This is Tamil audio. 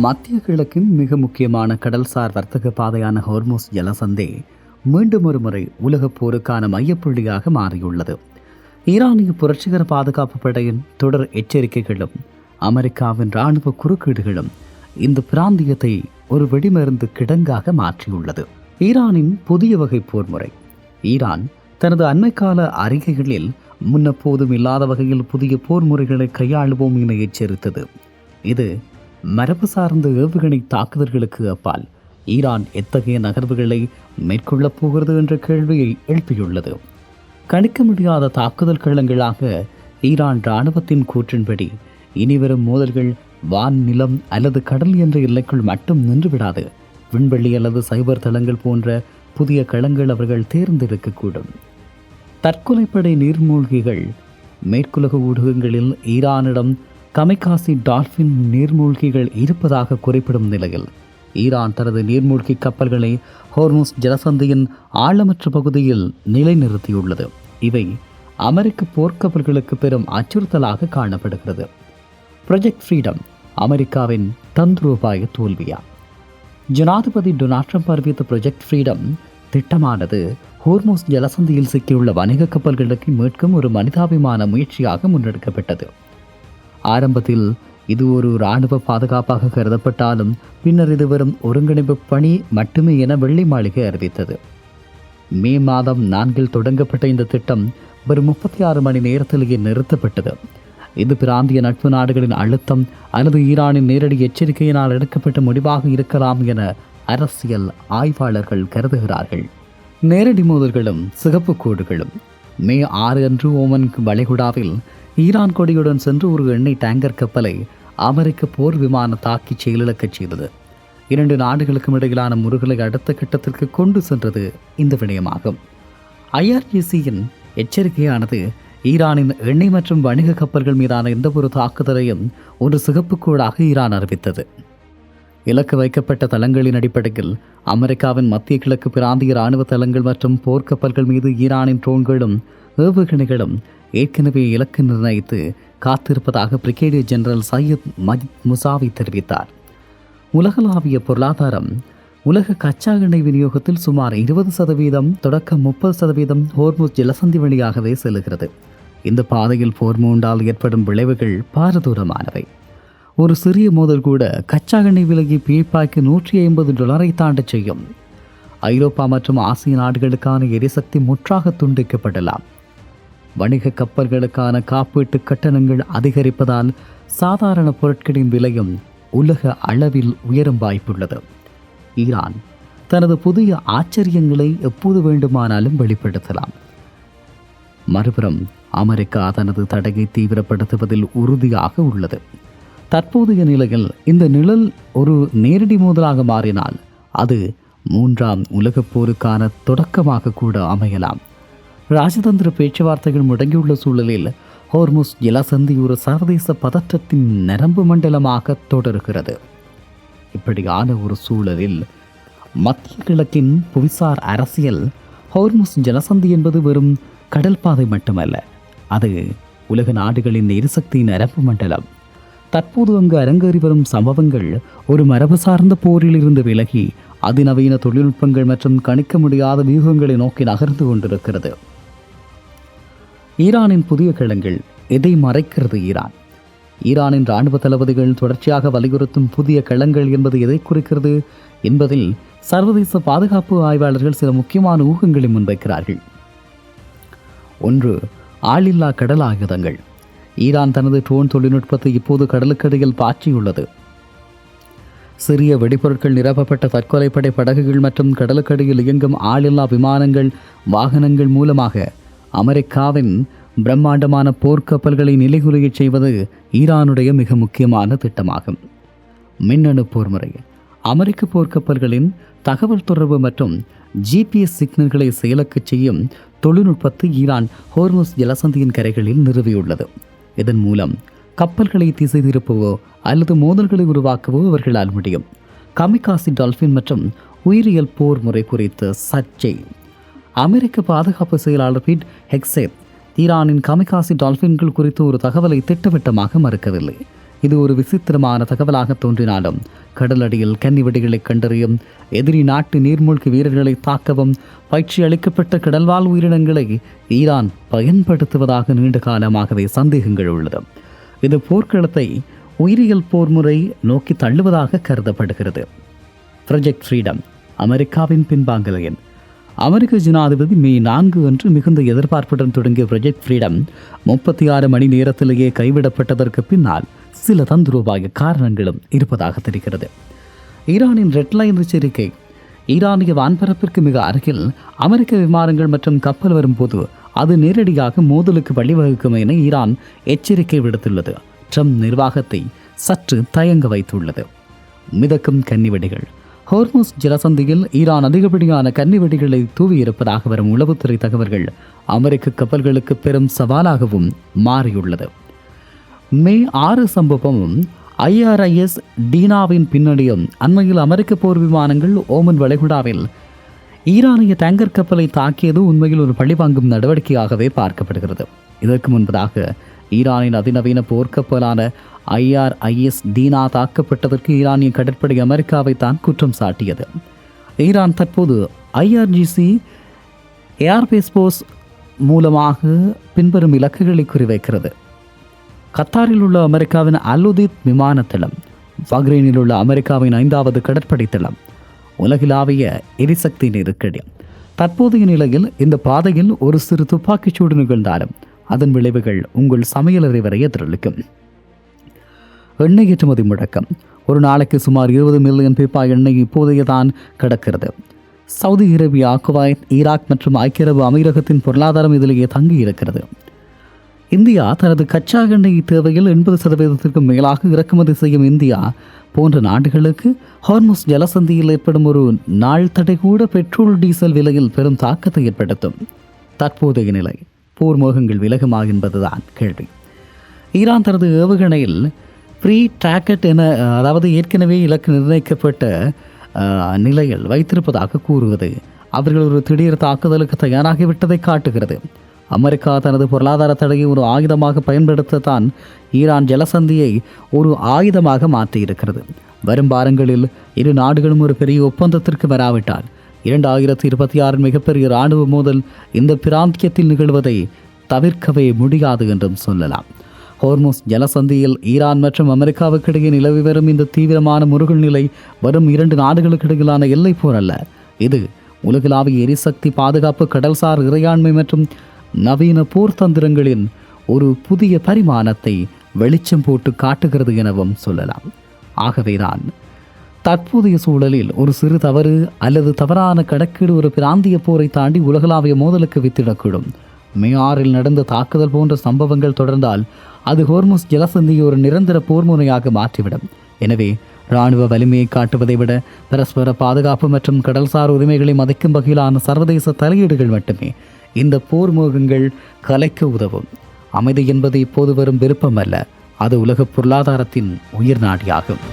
மத்திய கிழக்கின் மிக முக்கியமான கடல்சார் வர்த்தக பாதையான ஹோர்முஸ் ஜலசந்தி மீண்டும் ஒரு முறை உலகப் போருக்கான மையப்புள்ளியாக மாறியுள்ளது. ஈரானிய புரட்சிகர பாதுகாப்பு படையின் தொடர் எச்சரிக்கைகளும் அமெரிக்காவின் இராணுவ குறுக்கீடுகளும் இந்த பிராந்தியத்தை ஒரு வெடிமருந்து கிடங்காக மாற்றியுள்ளது. ஈரானின் புதிய வகை போர் முறை. ஈரான் தனது அண்மைக்கால அறிக்கைகளில் முன்னெப்போதும் இல்லாத வகையில் புதிய போர் முறைகளை கையாளுவோம் என எச்சரித்தது. இது மரபு சார்ந்த ஏவுகணை தாக்குதல்களுக்கு அப்பால் ஈரான் எத்தகைய நகர்வுகளை மேற்கொள்ளப் போகிறது என்ற கேள்வியை எழுப்பியுள்ளது. கணிக்க முடியாத தாக்குதல் களங்களாக ஈரான் இராணுவத்தின் கூற்றின்படி இனிவரும் மோதல்கள் வான், நிலம் அல்லது கடல் என்ற எல்லைக்குள் மட்டும் நின்றுவிடாது. விண்வெளி அல்லது சைபர் தளங்கள் போன்ற புதிய களங்கள் அவர்கள் தேர்ந்தெடுக்கக்கூடும். தற்கொலைப்படை நீர்மூழ்கிகள். மேற்குலக ஊடகங்களில் ஈரானிடம் கமைகாசி டால்பின் நீர்மூழ்கிகள் இருப்பதாக குறிப்பிடும் நிலையில் ஈரான் தனது நீர்மூழ்கி கப்பல்களை ஹோர்முஸ் ஜலசந்தியின் ஆழமற்ற பகுதியில் நிலைநிறுத்தியுள்ளது. இவை அமெரிக்க போர்க்கப்பல்களுக்கு பெரும் அச்சுறுத்தலாக காணப்படுகிறது. ப்ராஜெக்ட் ஃப்ரீடம் அமெரிக்காவின் தந்திரோபாய தோல்வியா? ஜனாதிபதி டொனால்ட் ட்ரம்ப் அறிவித்த ப்ராஜெக்ட் ஃப்ரீடம் திட்டமானது ஹோர்முஸ் ஜலசந்தியில் சிக்கியுள்ள வணிக கப்பல்களுக்கு மீட்கும் ஒரு மனிதாபிமான முயற்சியாக முன்னெடுக்கப்பட்டது. ஆரம்பத்தில் இது ஒரு இராணுவ பாதுகாப்பாக கருதப்பட்டாலும் பின்னர் இது வெறும் ஒருங்கிணைப்பு பணி மட்டுமே என வெள்ளை மாளிகை அறிவித்தது. மே மாதம் 4 தொடங்கப்பட்ட இந்த திட்டம் வெறும் 36 மணி நேரத்திலேயே நிறுத்தப்பட்டது. இது பிராந்திய நட்பு நாடுகளின் அழுத்தம் அல்லது ஈரானின் நேரடி எச்சரிக்கையினால் எடுக்கப்பட்ட முடிவாக இருக்கலாம் என அரசியல் ஆய்வாளர்கள் கருதுகிறார்கள். நேரடி மோதல்களும் சிகப்பு கோடுகளும். மே 6 அன்று ஓமன் வளைகுடாவில் ஈரான் கொடியுடன் சென்று ஒரு எண்ணெய் டேங்கர் கப்பலை அமெரிக்க போர் விமானம் தாக்கி செயலிழக்கச் செய்தது. 2 நாடுகளுக்கும் இடையிலான முறுகலை அடுத்த கட்டத்திற்கு கொண்டு சென்றது இந்த விடயமாகும். IRGCயின் எச்சரிக்கையானது ஈரானின் எண்ணெய் மற்றும் வணிக கப்பல்கள் மீதான எந்தவொரு தாக்குதலையும் ஒரு சிகப்பு கோடாக ஈரான் அறிவித்தது. இலக்கு வைக்கப்பட்ட தளங்களின் அடிப்படையில் அமெரிக்காவின் மத்திய கிழக்கு பிராந்திய இராணுவ தளங்கள் மற்றும் போர்க்கப்பல்கள் மீது ஈரானின் ட்ரோன்களும் ஏவுகணைகளும் ஏற்கனவே இலக்கு நிர்ணயித்து காத்திருப்பதாக பிரிகேடியர் ஜெனரல் சையத் மஜித் முசாவி தெரிவித்தார். உலகளாவிய பொருளாதாரம். உலக கச்சா எண்ணெய் விநியோகத்தில் சுமார் 20% தொடக்கம் 30% ஹோர்முஸ் ஜலசந்தி வழியாகவே செல்கிறது. இந்த பாதையில் போர் மூண்டால் ஏற்படும் விளைவுகள் பாரதூரமானவை. ஒரு சிறிய மோதல் கூட கச்சா எண்ணெய் விலையை பீப்பாய்க்கு $150 தாண்டச் செய்யும். ஐரோப்பா மற்றும் ஆசிய நாடுகளுக்கான எரிசக்தி முற்றாக துண்டிக்கப்படலாம். வணிக கப்பல்களுக்கான காப்பீட்டு கட்டணங்கள் அதிகரிப்பதால் சாதாரண பொருட்களின் விலையும் உலக அளவில் உயரும் வாய்ப்புள்ளது. ஈரான் தனது புதிய ஆச்சரியங்களை எப்போது வேண்டுமானாலும் வெளிப்படுத்தலாம். மறுபுறம் அமெரிக்கா தனது தடையை தீவிரப்படுத்துவதில் உறுதியாக உள்ளது. தற்போதைய நிலையில் இந்த நிழல் ஒரு நேரடி மோதலாக மாறினால் அது 3ஆம் உலகப் போருக்கான தொடக்கமாக கூட அமையலாம். ராஜதந்திர பேச்சுவார்த்தைகள் முடங்கியுள்ள சூழலில் ஹோர்முஸ் ஜலசந்தி ஒரு சர்வதேச பதற்றத்தின் நரம்பு மண்டலமாக தொடர்கிறது. இப்படியான ஒரு சூழலில் மத்திய கிழக்கின் புவிசார் அரசியல் ஹோர்முஸ் ஜலசந்தி என்பது வெறும் கடல் பாதை மட்டுமல்ல, அது உலக நாடுகளின் எரிசக்தியின் நரம்பு மண்டலம். தற்போது அங்கு அரங்கேறி வரும் சம்பவங்கள் ஒரு மரபு சார்ந்த போரில் இருந்து விலகி அதிநவீன தொழில்நுட்பங்கள் மற்றும் கணிக்க முடியாத வியூகங்களை நோக்கி நகர்ந்து கொண்டிருக்கிறது. ஈரானின் புதிய களங்கள். எதை மறைக்கிறது ஈரானின் இராணுவ தளபதிகள் தொடர்ச்சியாக வலியுறுத்தும் புதிய களங்கள் என்பது எதை குறிக்கிறது என்பதில் சர்வதேச பாதுகாப்பு ஆய்வாளர்கள் சில முக்கியமான ஊகங்களை முன்வைக்கிறார்கள். 1. ஆளில்லா கடல் ஆயுதங்கள். ஈரான் தனது ட்ரோன் தொழில்நுட்பத்தை இப்போது கடலுக்கடியில் பாய்ச்சியுள்ளது. சிறிய வெடிபொருட்கள் நிரப்பப்பட்ட தற்கொலைப்படை படகுகள் மற்றும் கடலுக்கடியில் இயங்கும் ஆளில்லா விமானங்கள், வாகனங்கள் மூலமாக அமெரிக்காவின் பிரம்மாண்டமான போர்க்கப்பல்களை நிலைகுலையச் செய்வது ஈரானுடைய மிக முக்கியமான திட்டமாகும். மின்னணு போர் முறை. அமெரிக்க போர்க்கப்பல்களின் தகவல் தொடர்பு மற்றும் GPS சிக்னல்களை செயலக்கச் செய்யும் தொழில்நுட்பத்தை ஈரான் ஹோர்முஸ் ஜலசந்தியின் கரைகளில் நிறுவியுள்ளது. இதன் மூலம் கப்பல்களை திசை திருப்பவோ அல்லது மோதல்களை உருவாக்கவோ அவர்களால் முடியும். கமிகாசி டால்பின் மற்றும் உயிரியல் போர் முறை குறித்த சர்ச்சை. அமெரிக்க பாதுகாப்பு செயலாளர் பீட் ஹெக்ஸேத் ஈரானின் கமிகாசி டால்பின்கள் குறித்து ஒரு தகவலை திட்டவட்டமாக மறுக்கவில்லை. இது ஒரு விசித்திரமான தகவலாக தோன்றினாலும் கடலடியில் கன்னிவெடிகளை கண்டறியும், எதிரி நாட்டு நீர்மூழ்கி வீரர்களை தாக்கவும் பயிற்சி அளிக்கப்பட்ட கடல்வாழ் உயிரினங்களை ஈரான் பயன்படுத்துவதாக நீண்ட காலமாகவே சந்தேகங்கள் உள்ளது. இது போர்க்களத்தை உயிரியல் போர் முறை நோக்கி தள்ளுவதாக கருதப்படுகிறது. ப்ராஜெக்ட் ஃப்ரீடம் அமெரிக்காவின் பின்வாங்கல் எண். அமெரிக்க ஜனாதிபதி மே 4 அன்று மிகுந்த எதிர்பார்ப்புடன் தொடங்கிய ப்ராஜெக்ட் ஃப்ரீடம் 36 மணி நேரத்திலேயே கைவிடப்பட்டதற்கு பின்னால் சில தந்திரோபாய காரணங்களும் இருப்பதாக தெரிகிறது. ஈரானின் ரெட்லைன் எச்சரிக்கை. ஈரானிய வான்பரப்பிற்கு மிக அருகில் அமெரிக்க விமானங்கள் மற்றும் கப்பல் வரும்போது அது நேரடியாக மோதலுக்கு வழிவகுக்கும் என ஈரான் எச்சரிக்கை விடுத்துள்ளது. ட்ரம்ப் நிர்வாகத்தை சற்று தயங்க வைத்துள்ளது. மிதக்கும் கன்னிவெடிகள். ஹோர்முஸ் ஜலசந்தியில் ஈரான் அதிகப்படியான கன்னிவெடிகளை தூவியிருப்பதாக வரும் உளவுத்துறை தகவல்கள் அமெரிக்க கப்பல்களுக்கு பெரும் சவாலாகவும் மாறியுள்ளது. மே 6 சம்பவமும் IRIS டீனாவின் பின்னணியும். அண்மையில் அமெரிக்க போர் விமானங்கள் ஓமன் வளைகுடாவில் ஈரானிய டேங்கர் கப்பலை தாக்கியது உண்மையில் ஒரு பழிவாங்கும் நடவடிக்கையாகவே பார்க்கப்படுகிறது. இதற்கு முன்பதாக ஈரானின் அதிநவீன போர்க்கப்பலான IRIS டீனா தாக்கப்பட்டதற்கு ஈரானிய கடற்படை அமெரிக்காவை தான் குற்றம் சாட்டியது. ஈரான் தற்போது IRGC ஏர்பேஸ் போர்ஸ் மூலமாக பின்வரும் இலக்குகளை குறிவைக்கிறது. கத்தாரில் உள்ள அமெரிக்காவின் அலுதீத் விமான தளம், பஹ்ரைனில் உள்ள அமெரிக்காவின் 5வது கடற்படை தளம், உலகிலாவிய எரிசக்தி நெருக்கடி. தற்போதைய நிலையில் இந்த பாதையில் ஒரு சிறு துப்பாக்கிச்சூடு நிகழ்ந்தாலும் அதன் விளைவுகள் உங்கள் சமையலறை வரை எதிரொலிக்கும். எண்ணெய் ஏற்றுமதி முழக்கம். ஒரு நாளைக்கு சுமார் 20 மில்லியன் பீப்பாய் எண்ணெய் இப்போதைய தான் கிடக்கிறது. சவுதி அரேபியா, குவைத், ஈராக் மற்றும் ஐக்கிய அரபு அமீரகத்தின் பொருளாதாரம் இதிலேயே தங்கி இருக்கிறது. இந்தியா தனது கச்சா எண்ணெய் தேவையில் 80% மேலாக இறக்குமதி செய்யும் இந்தியா போன்ற நாடுகளுக்கு ஹார்முஸ் ஜலசந்தியில் ஏற்படும் ஒரு நாள் தடை கூட பெட்ரோல் டீசல் விலையில் பெரும் தாக்கத்தை ஏற்படுத்தும். தற்போதைய நிலை போர் மோகங்கள் விலகுமா என்பதுதான் கேள்வி. ஈரான் தனது ஏவுகணையில் ப்ரீ டார்கெட் என, அதாவது ஏற்கனவே இலக்கு நிர்ணயிக்கப்பட்ட நிலையில் வைத்திருப்பதாக கூறுவது அவர்கள் ஒரு திடீர் தாக்குதலுக்கு தயாராகிவிட்டதை காட்டுகிறது. அமெரிக்கா தனது பொருளாதார தடையை ஒரு ஆயுதமாக பயன்படுத்தத்தான் ஈரான் ஜலசந்தியை ஒரு ஆயுதமாக மாற்றியிருக்கிறது. வரும் வாரங்களில் இரு நாடுகளும் ஒரு பெரிய ஒப்பந்தத்திற்கு வராவிட்டால் 2026 மிகப்பெரிய இராணுவ மோதல் இந்த பிராந்தியத்தில் நிகழ்வதை தவிர்க்கவே முடியாது என்றும் சொல்லலாம். ஹோர்முஸ் ஜலசந்தியில் ஈரான் மற்றும் அமெரிக்காவுக்கு இடையே நிலவி வரும் இந்த தீவிரமான முருகல் நிலை வரும் 2 நாடுகளுக்கு இடையிலான எல்லை போர் அல்ல. இது உலகளாவிய எரிசக்தி பாதுகாப்பு, கடல்சார் இறையாண்மை மற்றும் நவீன போர் தந்திரங்களின் ஒரு புதிய பரிமாணத்தை வெளிச்சம் போட்டு காட்டுகிறது எனவும் சொல்லலாம். ஆகவேதான் தற்போதைய சூழலில் ஒரு சிறு தவறு அல்லது தவறான கணக்கீடு ஒரு பிராந்திய போரை தாண்டி உலகளாவிய மோதலுக்கு வித்திடக்கூடும். மே 6 நடந்த தாக்குதல் போன்ற சம்பவங்கள் தொடர்ந்தால் அது ஹோர்முஸ் ஜலசந்தியை ஒரு நிரந்தர போர் முறையாக மாற்றிவிடும். எனவே இராணுவ வலிமையை காட்டுவதை விட பரஸ்பர பாதுகாப்பு மற்றும் கடல்சார் உரிமைகளை மதிக்கும் வகையிலான சர்வதேச தலையீடுகள் மட்டுமே இந்த போர் மோகங்கள் கலைக்க உதவும். அமைதி என்பது இப்போது வரும் விருப்பம் அல்ல, அது உலக பொருளாதாரத்தின் உயிர் நாடியாகும்.